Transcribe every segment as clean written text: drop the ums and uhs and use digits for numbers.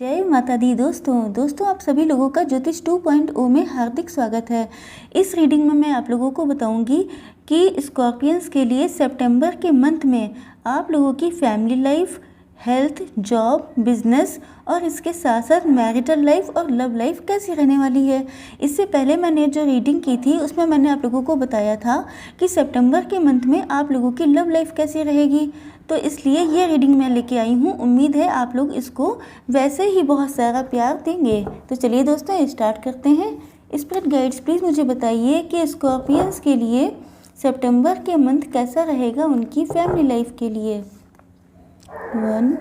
जय माता दी दोस्तों आप सभी लोगों का ज्योतिष 2.0 में हार्दिक स्वागत है। इस रीडिंग में मैं आप लोगों को बताऊंगी कि स्कॉर्पियंस के लिए सितंबर के मंथ में आप लोगों की family life, health, job, business और इसके साथ साथ मैरिटल लाइफ और लव लाइफ कैसी रहने वाली है। इससे पहले मैंने जो रीडिंग की थी उसमें मैंने आप लोगों को बताया था कि सितंबर के मंथ में आप लोगों की लव लाइफ कैसी रहेगी, तो इसलिए ये रीडिंग मैं लेके आई हूँ। उम्मीद है आप लोग इसको वैसे ही बहुत सारा प्यार देंगे। तो चलिए दोस्तों स्टार्ट करते हैं। स्पिरिट गाइड्स प्लीज़ मुझे बताइए कि स्कॉर्पियंस के लिए सितंबर के मंथ कैसा रहेगा उनकी फैमिली लाइफ के लिए। 1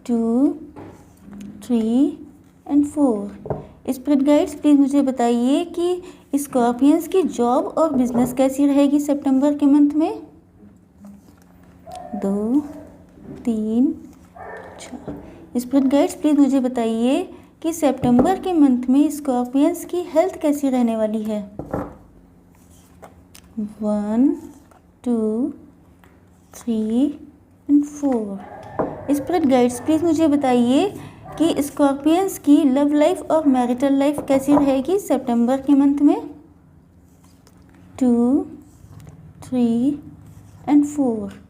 2 3 एंड 4। स्पिरिट गाइड्स प्लीज़ मुझे बताइए कि स्कॉर्पियंस की जॉब और बिजनेस कैसी रहेगी सितंबर के मंथ में। 2 3 4। स्पिरिट गाइड्स प्लीज़ मुझे बताइए कि सितंबर के मंथ में स्कॉर्पियंस की हेल्थ कैसी रहने वाली है। 1 2 3 एंड 4। स्पिरिट गाइड्स प्लीज़ मुझे बताइए कि स्कॉर्पियंस की लव लाइफ और मैरिटल लाइफ कैसी रहेगी सितंबर के मंथ में। 2 3 and 4।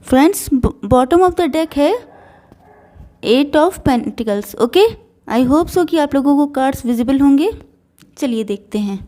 Friends, bottom of the deck है 8 of pentacles. Okay, I hope so कि आप लोगों को कार्ड्स विजिबल होंगे। चलिए देखते हैं।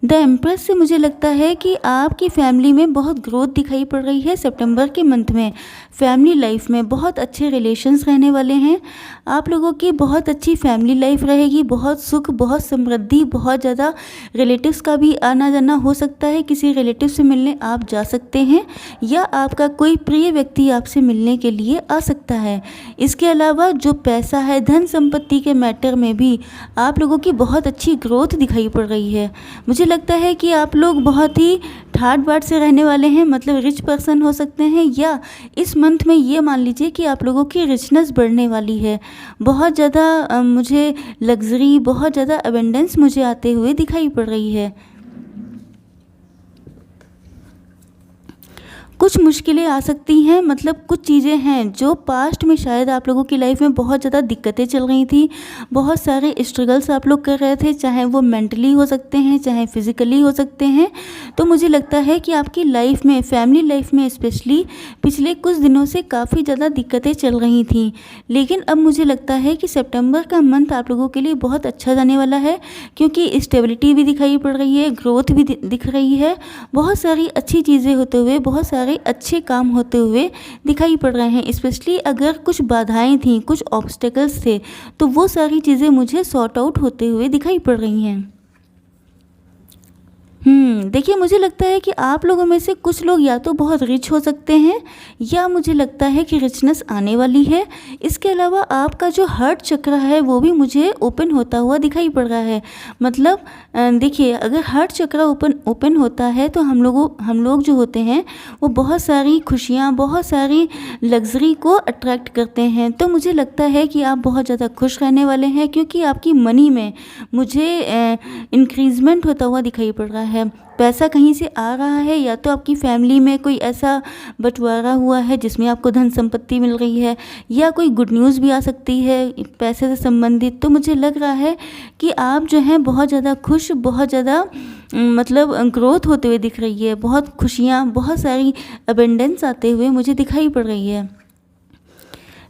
द एम्प्रेस से मुझे लगता है कि आपकी फैमिली में बहुत ग्रोथ दिखाई पड़ रही है सितंबर के मंथ में। फैमिली लाइफ में बहुत अच्छे रिलेशंस रहने वाले हैं। आप लोगों की बहुत अच्छी फैमिली लाइफ रहेगी, बहुत सुख, बहुत समृद्धि, बहुत ज़्यादा रिलेटिव्स का भी आना जाना हो सकता है। किसी रिलेटिव से मिलने आप जा सकते हैं या आपका कोई प्रिय व्यक्ति आपसे मिलने के लिए आ सकता है। इसके अलावा जो पैसा है, धन संपत्ति के मैटर में भी आप लोगों की बहुत अच्छी ग्रोथ दिखाई पड़ रही है। मुझे लगता है कि आप लोग बहुत ही ठाट बाट से रहने वाले हैं, मतलब रिच पर्सन हो सकते हैं, या इस मंथ में ये मान लीजिए कि आप लोगों की रिचनेस बढ़ने वाली है। बहुत ज़्यादा मुझे लग्जरी, बहुत ज़्यादा अबेंडेंस मुझे आते हुए दिखाई पड़ रही है। कुछ मुश्किलें आ सकती हैं, मतलब कुछ चीज़ें हैं जो पास्ट में शायद आप लोगों की लाइफ में बहुत ज़्यादा दिक्कतें चल रही थी, बहुत सारे स्ट्रगल्स आप लोग कर रहे थे, चाहे वो मेंटली हो सकते हैं, चाहे फिज़िकली हो सकते हैं। तो मुझे लगता है कि आपकी लाइफ में, फैमिली लाइफ में स्पेशली पिछले कुछ दिनों से काफ़ी ज़्यादा दिक्कतें चल रही थी। लेकिन अब मुझे लगता है कि सितंबर का मंथ आप लोगों के लिए बहुत अच्छा जाने वाला है, क्योंकि स्टेबिलिटी भी दिखाई पड़ रही है, ग्रोथ भी दिख रही है, बहुत सारी अच्छी चीज़ें होते हुए, बहुत सारे अच्छे काम होते हुए दिखाई पड़ रहे हैं। स्पेशली अगर कुछ बाधाएं थीं, कुछ ऑब्स्टेकल्स थे, तो वो सारी चीज़ें मुझे सॉर्ट आउट होते हुए दिखाई पड़ रही हैं। देखिए, मुझे लगता है कि आप लोगों में से कुछ लोग या तो बहुत रिच हो सकते हैं, या मुझे लगता है कि रिचनेस आने वाली है। इसके अलावा आपका जो हार्ट चक्र है वो भी मुझे ओपन होता हुआ दिखाई पड़ रहा है। मतलब देखिए, अगर हार्ट चक्र ओपन होता है तो हम लोग जो होते हैं वो बहुत सारी खुशियाँ, बहुत सारी लग्जरी को अट्रैक्ट करते हैं। तो मुझे लगता है कि आप बहुत ज़्यादा खुश रहने वाले हैं, क्योंकि आपकी मनी में मुझे इंक्रीजमेंट होता हुआ दिखाई पड़ रहा है। पैसा कहीं से आ रहा है, या तो आपकी फैमिली में कोई ऐसा बंटवारा हुआ है जिसमें आपको धन संपत्ति मिल रही है, या कोई गुड न्यूज़ भी आ सकती है पैसे से संबंधित। तो मुझे लग रहा है कि आप जो हैं बहुत ज़्यादा खुश, बहुत ज़्यादा मतलब ग्रोथ होते हुए दिख रही है। बहुत खुशियाँ, बहुत सारी अबेंडेंस आते हुए मुझे दिखाई पड़ रही है।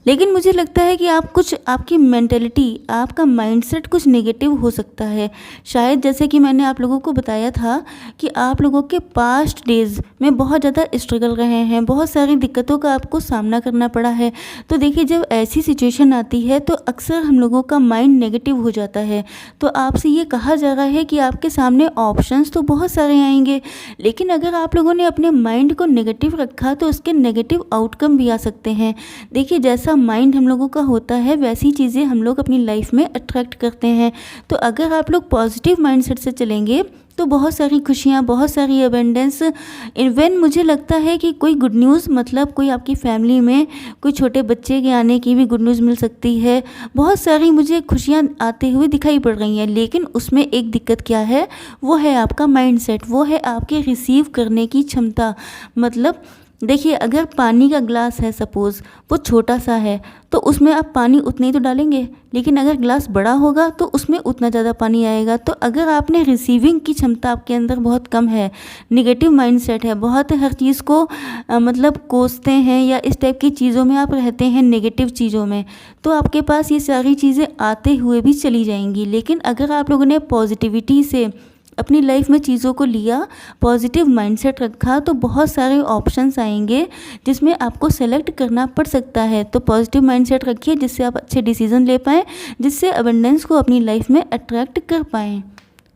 लेकिन मुझे लगता है कि आपकी मेंटेलिटी, आपका माइंडसेट कुछ नेगेटिव हो सकता है। शायद जैसे कि मैंने आप लोगों को बताया था कि आप लोगों के पास्ट डेज़ में बहुत ज़्यादा स्ट्रगल रहे हैं, बहुत सारी दिक्कतों का आपको सामना करना पड़ा है। तो देखिए, जब ऐसी सिचुएशन आती है तो अक्सर हम लोगों का माइंड नेगेटिव हो जाता है। तो आपसे ये कहा जा रहा है कि आपके सामने ऑप्शंस तो बहुत सारे आएंगे, लेकिन अगर आप लोगों ने अपने माइंड को नेगेटिव रखा तो उसके नेगेटिव आउटकम भी आ सकते हैं। देखिए, जैसा माइंड हम लोगों का होता है वैसी चीज़ें हम लोग अपनी लाइफ में अट्रैक्ट करते हैं। तो अगर आप लोग पॉजिटिव माइंडसेट से चलेंगे तो बहुत सारी खुशियाँ, बहुत सारी अबेंडेंस। इवन मुझे लगता है कि कोई गुड न्यूज़, मतलब कोई आपकी फैमिली में कोई छोटे बच्चे के आने की भी गुड न्यूज़ मिल सकती है। बहुत सारी मुझे खुशियाँ आते हुए दिखाई पड़ रही हैं, लेकिन उसमें एक दिक्कत क्या है, वो है आपका माइंडसेट, वो है आपके रिसीव करने की क्षमता। मतलब देखिए, अगर पानी का ग्लास है सपोज़, वो छोटा सा है, तो उसमें आप पानी उतना ही तो डालेंगे, लेकिन अगर ग्लास बड़ा होगा तो उसमें उतना ज़्यादा पानी आएगा। तो अगर आपने रिसीविंग की क्षमता आपके अंदर बहुत कम है, नेगेटिव माइंडसेट है, बहुत हर चीज़ को मतलब कोसते हैं या इस टाइप की चीज़ों में आप रहते हैं, नेगेटिव चीज़ों में, तो आपके पास ये सारी चीज़ें आते हुए भी चली जाएंगी। लेकिन अगर आप लोगों ने पॉजिटिविटी से अपनी लाइफ में चीज़ों को लिया, पॉजिटिव माइंडसेट रखा, तो बहुत सारे ऑप्शंस आएंगे जिसमें आपको सेलेक्ट करना पड़ सकता है। तो पॉजिटिव माइंडसेट रखिए जिससे आप अच्छे डिसीजन ले पाएँ, जिससे अबंडेंस को अपनी लाइफ में अट्रैक्ट कर पाएँ।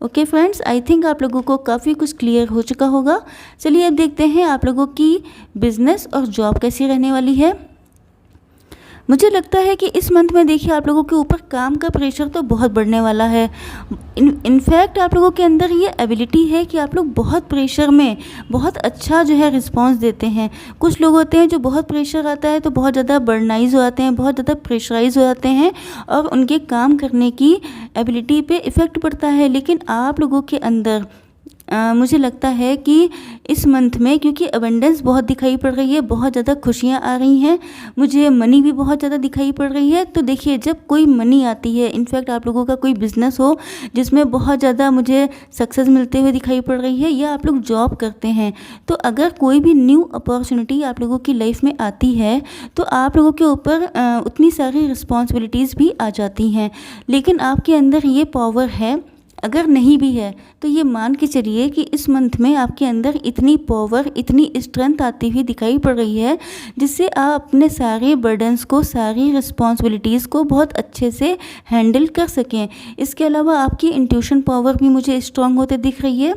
ओके फ्रेंड्स, आई थिंक आप लोगों को काफ़ी कुछ क्लियर हो चुका होगा। चलिए अब देखते हैं आप लोगों की बिजनेस और जॉब कैसी रहने वाली है। मुझे लगता है कि इस मंथ में देखिए आप लोगों के ऊपर काम का प्रेशर तो बहुत बढ़ने वाला है। इनफैक्ट आप लोगों के अंदर ये एबिलिटी है कि आप लोग बहुत प्रेशर में बहुत अच्छा जो है रिस्पांस देते हैं। कुछ लोग होते हैं जो बहुत प्रेशर आता है तो बहुत ज़्यादा बर्नाइज हो जाते हैं, बहुत ज़्यादा प्रेशराइज हो जाते हैं और उनके काम करने की एबिलिटी पे इफ़ेक्ट पड़ता है। लेकिन आप लोगों के अंदर मुझे लगता है कि इस मंथ में क्योंकि अबंडेंस बहुत दिखाई पड़ रही है, बहुत ज़्यादा खुशियाँ आ रही हैं, मुझे मनी भी बहुत ज़्यादा दिखाई पड़ रही है। तो देखिए जब कोई मनी आती है, इनफैक्ट आप लोगों का कोई बिज़नेस हो जिसमें बहुत ज़्यादा मुझे सक्सेस मिलते हुए दिखाई पड़ रही है, या आप लोग जॉब करते हैं, तो अगर कोई भी न्यू अपॉर्चुनिटी आप लोगों की लाइफ में आती है तो आप लोगों के ऊपर उतनी सारी रिस्पॉन्सिबिलिटीज़ भी आ जाती हैं। लेकिन आपके अंदर ये पावर है, अगर नहीं भी है तो ये मान के चलिए कि इस मंथ में आपके अंदर इतनी पावर, इतनी स्ट्रेंथ आती हुई दिखाई पड़ रही है जिससे आप अपने सारे बर्डन्स को, सारी रिस्पॉन्सिबिलिटीज़ को बहुत अच्छे से हैंडल कर सकें। इसके अलावा आपकी इंट्यूशन पावर भी मुझे स्ट्रांग होते दिख रही है।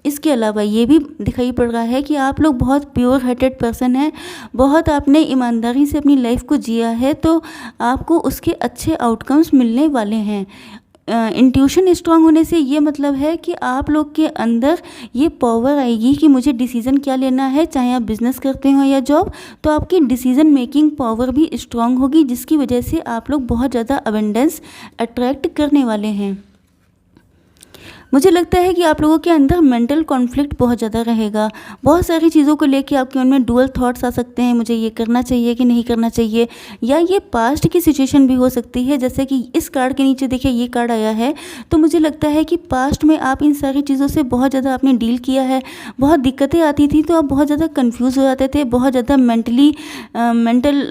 इसके अलावा ये भी दिखाई पड़ रहा है कि आप लोग बहुत प्योर हार्टेड पर्सन हैं, बहुत आपने ईमानदारी से अपनी लाइफ को जिया है, तो आपको उसके अच्छे आउटकम्स मिलने वाले हैं। इंट्यूशन स्ट्रांग होने से ये मतलब है कि आप लोग के अंदर ये पावर आएगी कि मुझे डिसीज़न क्या लेना है, चाहे आप बिज़नेस करते हो या जॉब, तो आपकी डिसीज़न मेकिंग पावर भी स्ट्रांग होगी, जिसकी वजह से आप लोग बहुत ज़्यादा अबंडेंस अट्रैक्ट करने वाले हैं। मुझे लगता है कि आप लोगों के अंदर मेंटल कॉन्फ्लिक्ट बहुत ज़्यादा रहेगा। बहुत सारी चीज़ों को लेके आपके मन में डुअल थॉट्स आ सकते हैं, मुझे ये करना चाहिए कि नहीं करना चाहिए, या ये पास्ट की सिचुएशन भी हो सकती है। जैसे कि इस कार्ड के नीचे देखिए ये कार्ड आया है, तो मुझे लगता है कि पास्ट में आप इन सारी चीज़ों से बहुत ज़्यादा आपने डील किया है, बहुत दिक्कतें आती थी तो आप बहुत ज़्यादा कन्फ्यूज़ हो जाते थे, बहुत ज़्यादा मेंटल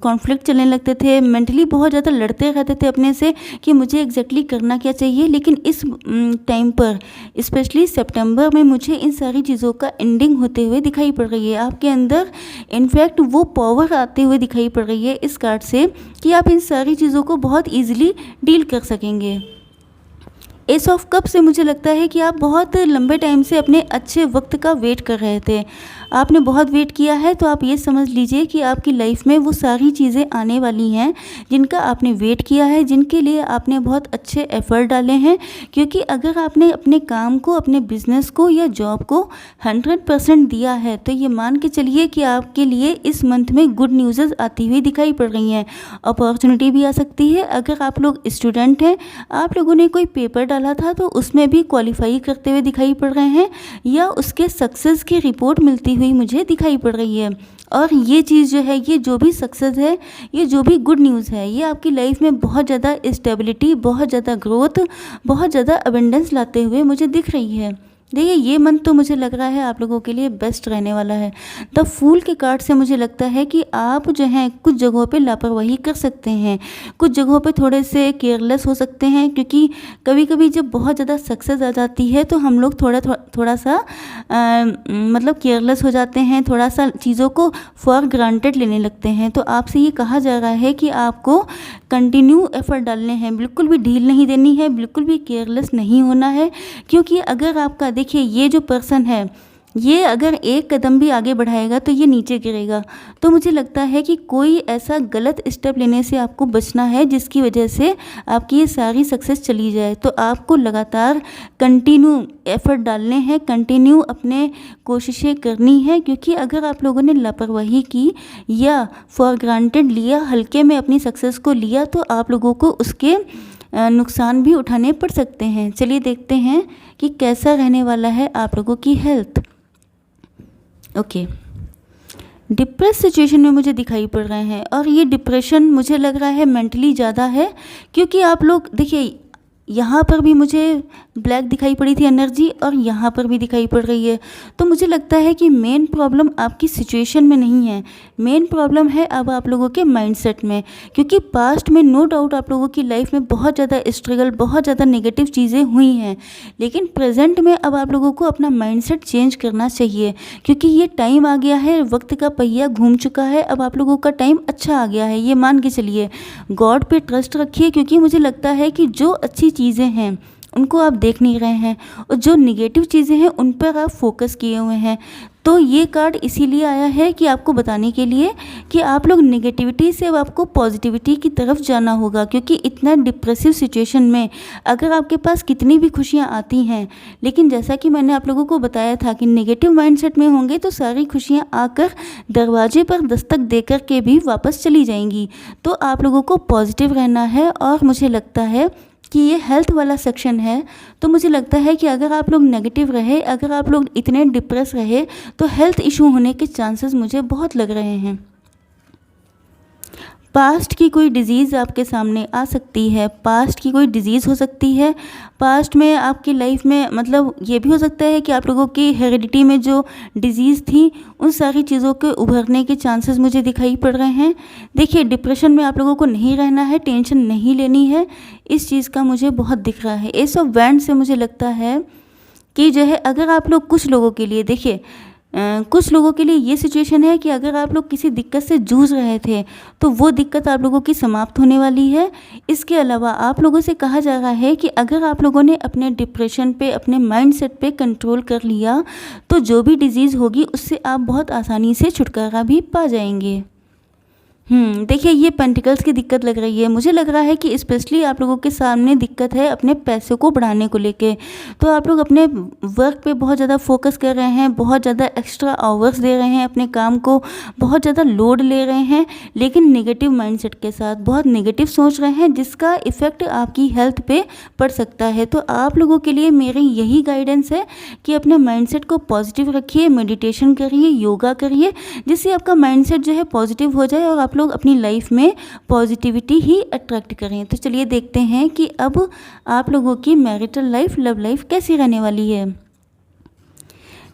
कॉन्फ्लिक्ट चलने लगते थे, मेंटली बहुत ज़्यादा लड़ते रहते थे अपने से कि मुझे एग्जैक्टली करना क्या चाहिए। लेकिन इस टाइम पर स्पेशली सितंबर में मुझे इन सारी चीज़ों का एंडिंग होते हुए दिखाई पड़ रही है। आपके अंदर इनफैक्ट वो पावर आते हुए दिखाई पड़ रही है इस कार्ड से कि आप इन सारी चीज़ों को बहुत ईजिली डील कर सकेंगे। एस ऑफ कप से मुझे लगता है कि आप बहुत लंबे टाइम से अपने अच्छे वक्त का वेट कर रहे थे, आपने बहुत वेट किया है, तो आप ये समझ लीजिए कि आपकी लाइफ में वो सारी चीज़ें आने वाली हैं जिनका आपने वेट किया है, जिनके लिए आपने बहुत अच्छे एफर्ट डाले हैं। क्योंकि अगर आपने अपने काम को, अपने बिजनेस को या जॉब को 100% दिया है, तो ये मान के चलिए कि आपके लिए इस मंथ में गुड न्यूज़ आती हुई दिखाई पड़ रही हैं। अपॉर्चुनिटी भी आ सकती है। अगर आप लोग स्टूडेंट हैं, आप लोगों ने कोई पेपर डाला था तो उसमें भी क्वालिफाई करते हुए दिखाई पड़ रहे हैं, या उसके सक्सेस की रिपोर्ट मिलती हुई मुझे दिखाई पड़ रही है। और ये चीज़ जो है, ये जो भी सक्सेस है, ये जो भी गुड न्यूज़ है, ये आपकी लाइफ में बहुत ज़्यादा स्टेबिलिटी, बहुत ज़्यादा ग्रोथ, बहुत ज़्यादा अबंडेंस लाते हुए मुझे दिख रही है। देखिए ये मंथ तो मुझे लग रहा है आप लोगों के लिए बेस्ट रहने वाला है। द फूल के कार्ड से मुझे लगता है कि आप जो हैं कुछ जगहों पे लापरवाही कर सकते हैं, कुछ जगहों पे थोड़े से केयरलेस हो सकते हैं, क्योंकि कभी कभी जब बहुत ज़्यादा सक्सेस आ जाती है तो हम लोग थोड़ा सा मतलब केयरलेस हो जाते हैं, थोड़ा सा चीज़ों को फॉर ग्रांटेड लेने लगते हैं। तो आपसे ये कहा जा रहा है कि आपको कंटिन्यू एफर्ट डालने हैं, बिल्कुल भी ढील नहीं देनी है, बिल्कुल भी केयरलेस नहीं होना है। क्योंकि अगर आपका देखिए ये जो पर्सन है, ये अगर एक कदम भी आगे बढ़ाएगा तो ये नीचे गिरेगा। तो मुझे लगता है कि कोई ऐसा गलत स्टेप लेने से आपको बचना है जिसकी वजह से आपकी ये सारी सक्सेस चली जाए। तो आपको लगातार कंटिन्यू एफर्ट डालने हैं, कंटिन्यू अपने कोशिशें करनी है। क्योंकि अगर आप लोगों ने लापरवाही की या फॉर ग्रांटेड लिया, हल्के में अपनी सक्सेस को लिया, तो आप लोगों को उसके नुकसान भी उठाने पड़ सकते हैं। चलिए देखते हैं कि कैसा रहने वाला है आप लोगों की हेल्थ। ओके, डिप्रेस सिचुएशन में मुझे दिखाई पड़ रहे हैं, और ये डिप्रेशन मुझे लग रहा है मेंटली ज़्यादा है, क्योंकि आप लोग देखिए यहाँ पर भी मुझे ब्लैक दिखाई पड़ी थी एनर्जी, और यहाँ पर भी दिखाई पड़ रही है। तो मुझे लगता है कि मेन प्रॉब्लम आपकी सिचुएशन में नहीं है, मेन प्रॉब्लम है अब आप लोगों के माइंडसेट में। क्योंकि पास्ट में नो डाउट आप लोगों की लाइफ में बहुत ज़्यादा स्ट्रगल, बहुत ज़्यादा नेगेटिव चीज़ें हुई हैं, लेकिन प्रेजेंट में अब आप लोगों को अपना माइंडसेट चेंज करना चाहिए, क्योंकि ये टाइम आ गया है, वक्त का पहिया घूम चुका है, अब आप लोगों का टाइम अच्छा आ गया है, ये मान के चलिए। गॉड पे ट्रस्ट रखिए, क्योंकि मुझे लगता है कि जो अच्छी चीज़ें हैं उनको आप देख नहीं रहे हैं, और जो निगेटिव चीज़ें हैं उन पर आप फोकस किए हुए हैं। तो ये कार्ड इसीलिए आया है कि आपको बताने के लिए कि आप लोग नेगेटिविटी से अब आपको पॉजिटिविटी की तरफ जाना होगा, क्योंकि इतना डिप्रेसिव सिचुएशन में अगर आपके पास कितनी भी खुशियाँ आती हैं, लेकिन जैसा कि मैंने आप लोगों को बताया था कि नेगेटिव माइंडसेट में होंगे तो सारी खुशियाँ आकर दरवाजे पर दस्तक देकर के भी वापस चली जाएंगी। तो आप लोगों को पॉजिटिव रहना है, और मुझे लगता है कि ये हेल्थ वाला सेक्शन है, तो मुझे लगता है कि अगर आप लोग नेगेटिव रहे, अगर आप लोग इतने डिप्रेस रहे, तो हेल्थ इशू होने के चांसेस मुझे बहुत लग रहे हैं। पास्ट की कोई डिज़ीज़ आपके सामने आ सकती है, पास्ट की कोई डिज़ीज़ हो सकती है, पास्ट में आपकी लाइफ में, मतलब ये भी हो सकता है कि आप लोगों की हेरिडिटी में जो डिज़ीज़ थी उन सारी चीज़ों के उभरने के चांसेस मुझे दिखाई पड़ रहे हैं। देखिए डिप्रेशन में आप लोगों को नहीं रहना है, टेंशन नहीं लेनी है, इस चीज़ का मुझे बहुत दिख रहा है। एस ऑफ वैंड से मुझे लगता है कि जो है, अगर आप लोग कुछ लोगों के लिए, देखिए कुछ लोगों के लिए ये सिचुएशन है कि अगर आप लोग किसी दिक्कत से जूझ रहे थे तो वो दिक्कत आप लोगों की समाप्त होने वाली है। इसके अलावा आप लोगों से कहा जा रहा है कि अगर आप लोगों ने अपने डिप्रेशन पे, अपने माइंडसेट पे कंट्रोल कर लिया, तो जो भी डिजीज़ होगी उससे आप बहुत आसानी से छुटकारा भी पा जाएंगे। देखिए ये पेंटिकल्स की दिक्कत लग रही है, मुझे लग रहा है कि स्पेशली आप लोगों के सामने दिक्कत है अपने पैसों को बढ़ाने को लेके। तो आप लोग अपने वर्क पे बहुत ज़्यादा फोकस कर रहे हैं, बहुत ज़्यादा एक्स्ट्रा आवर्स दे रहे हैं अपने काम को, बहुत ज़्यादा लोड ले रहे हैं, लेकिन नेगेटिव माइंडसेट के साथ बहुत नेगेटिव सोच रहे हैं, जिसका इफ़ेक्ट आपकी हेल्थ पे पड़ सकता है। तो आप लोगों के लिए मेरी यही गाइडेंस है कि अपने माइंडसेट को पॉजिटिव रखिए, मेडिटेशन करिए, योगा करिए, जिससे आपका माइंडसेट जो है पॉजिटिव हो जाए और आप लोग अपनी लाइफ में पॉजिटिविटी ही अट्रैक्ट करें। तो चलिए देखते हैं कि अब आप लोगों की मैरिटल लाइफ, लव लाइफ कैसी रहने वाली है।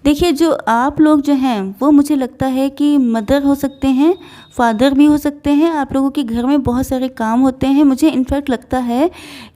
देखिए जो आप लोग जो हैं वो मुझे लगता है कि मदर हो सकते हैं, फादर भी हो सकते हैं, आप लोगों के घर में बहुत सारे काम होते हैं। मुझे इनफैक्ट लगता है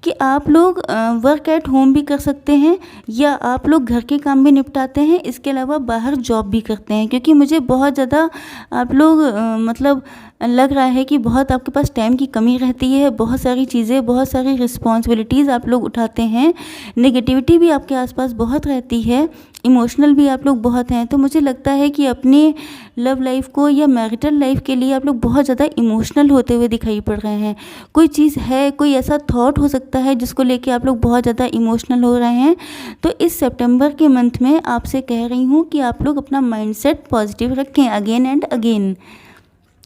कि आप लोग वर्क एट होम भी कर सकते हैं, या आप लोग घर के काम भी निपटाते हैं, इसके अलावा बाहर जॉब भी करते हैं, क्योंकि मुझे बहुत ज़्यादा आप लोग मतलब लग रहा है कि बहुत आपके पास टाइम की कमी रहती है, बहुत सारी चीज़ें, बहुत सारी रिस्पॉन्सिबिलिटीज़ आप लोग उठाते हैं, नेगेटिविटी भी आपके आसपास बहुत रहती है, इमोशनल भी आप लोग बहुत हैं। तो मुझे लगता है कि अपनी लव लाइफ को या मैरिटल लाइफ के लिए आप लोग बहुत ज़्यादा इमोशनल होते हुए दिखाई पड़ रहे हैं। कोई चीज़ है, कोई ऐसा थॉट हो सकता है जिसको लेके आप लोग बहुत ज़्यादा इमोशनल हो रहे हैं। तो इस सितंबर के मंथ में आपसे कह रही हूँ कि आप लोग अपना माइंडसेट पॉजिटिव रखें अगेन एंड अगेन।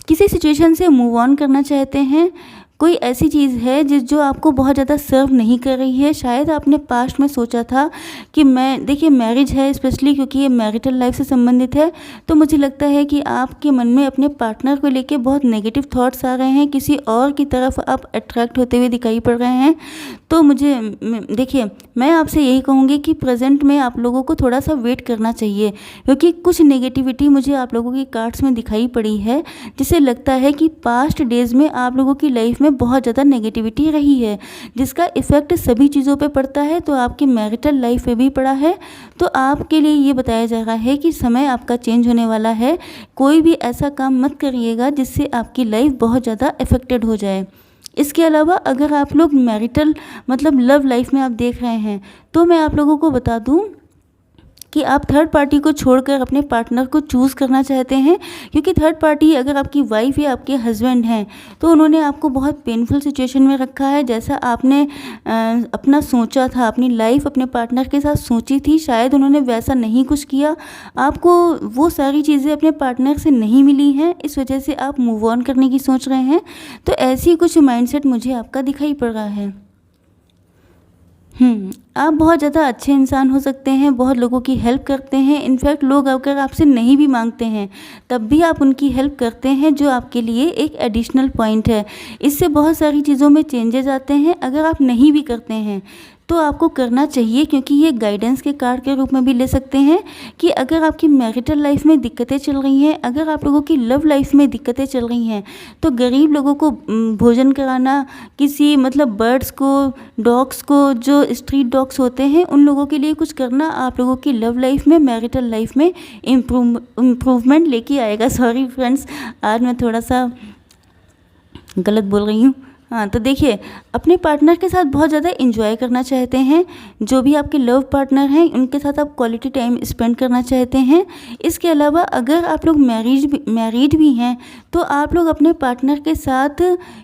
किसी सिचुएशन से मूव ऑन करना चाहते हैं, कोई ऐसी चीज़ है जो आपको बहुत ज़्यादा सर्व नहीं कर रही है, शायद आपने पास्ट में सोचा था कि मैं, देखिए मैरिज है स्पेशली क्योंकि ये मैरिटल लाइफ से संबंधित है, तो मुझे लगता है कि आपके मन में अपने पार्टनर को लेके बहुत नेगेटिव थॉट्स आ रहे हैं, किसी और की तरफ आप अट्रैक्ट होते हुए दिखाई पड़ रहे हैं। तो मुझे देखिए मैं आपसे यही कहूँगी कि प्रेजेंट में आप लोगों को थोड़ा सा वेट करना चाहिए, क्योंकि कुछ नेगेटिविटी मुझे आप लोगों की कार्ड्स में दिखाई पड़ी है, जिससे लगता है कि पास्ट डेज़ में आप लोगों की लाइफ में बहुत ज़्यादा नेगेटिविटी रही है, जिसका इफ़ेक्ट सभी चीज़ों पे पड़ता है। तो आपकी मैरिटल लाइफ पे भी पड़ा है। तो आपके लिए ये बताया जा रहा है कि समय आपका चेंज होने वाला है। कोई भी ऐसा काम मत करिएगा जिससे आपकी लाइफ बहुत ज़्यादा अफेक्टेड हो जाए। इसके अलावा अगर आप लोग मैरिटल मतलब लव लाइफ में आप देख रहे हैं, तो मैं आप लोगों को बता दूं कि आप थर्ड पार्टी को छोड़कर अपने पार्टनर को चूज़ करना चाहते हैं, क्योंकि थर्ड पार्टी अगर आपकी वाइफ या आपके हस्बैंड हैं तो उन्होंने आपको बहुत पेनफुल सिचुएशन में रखा है। जैसा आपने अपना सोचा था, अपनी लाइफ अपने पार्टनर के साथ सोची थी, शायद उन्होंने वैसा नहीं कुछ किया, आपको वो सारी चीज़ें अपने पार्टनर से नहीं मिली हैं, इस वजह से आप मूव ऑन करने की सोच रहे हैं। तो ऐसी कुछ माइंडसेट मुझे आपका दिखाई पड़ रहा है। आप बहुत ज़्यादा अच्छे इंसान हो सकते हैं, बहुत लोगों की हेल्प करते हैं। इनफैक्ट लोग अगर आपसे नहीं भी मांगते हैं तब भी आप उनकी हेल्प करते हैं, जो आपके लिए एक एडिशनल पॉइंट है। इससे बहुत सारी चीज़ों में चेंजेस आते हैं। अगर आप नहीं भी करते हैं तो आपको करना चाहिए, क्योंकि ये गाइडेंस के कार्ड के रूप में भी ले सकते हैं कि अगर आपकी मैरिटल लाइफ में दिक्कतें चल रही हैं, अगर आप लोगों की लव लाइफ में दिक्कतें चल रही हैं, तो गरीब लोगों को भोजन कराना, किसी मतलब बर्ड्स को, डॉग्स को, जो स्ट्रीट डॉग्स होते हैं, उन लोगों के लिए कुछ करना आप लोगों की लव लाइफ में, मैरिटल लाइफ में इम्प्रूवमेंट लेके आएगा। सॉरी फ्रेंड्स, आज मैं थोड़ा सा गलत बोल रही हूँ। हाँ, तो देखिए, अपने पार्टनर के साथ बहुत ज़्यादा एंजॉय करना चाहते हैं। जो भी आपके लव पार्टनर हैं उनके साथ आप क्वालिटी टाइम स्पेंड करना चाहते हैं। इसके अलावा अगर आप लोग मैरिड भी हैं तो आप लोग अपने पार्टनर के साथ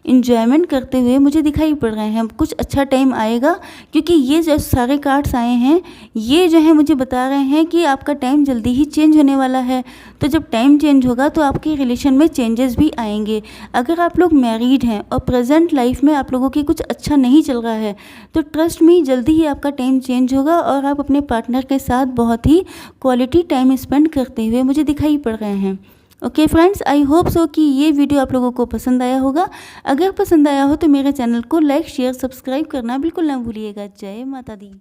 एंजॉयमेंट करते हुए मुझे दिखाई पड़ रहे हैं। कुछ अच्छा टाइम आएगा, क्योंकि ये जो सारे कार्ड्स आए हैं ये जो है मुझे बता रहे हैं कि आपका टाइम जल्दी ही चेंज होने वाला है। तो जब टाइम चेंज होगा तो आपके रिलेशन में चेंजेस भी आएंगे। अगर आप लोग मैरिड हैं और प्रेजेंट लाइफ में आप लोगों की कुछ अच्छा नहीं चल रहा है तो ट्रस्ट मी, जल्दी ही आपका टाइम चेंज होगा और आप अपने पार्टनर के साथ बहुत ही क्वालिटी टाइम स्पेंड करते हुए मुझे दिखाई पड़ रहे हैं। Okay friends, I hope so कि ये वीडियो आप लोगों को पसंद आया होगा। अगर पसंद आया हो तो मेरे चैनल को लाइक, शेयर, सब्सक्राइब करना बिल्कुल ना भूलिएगा। जय माता दी।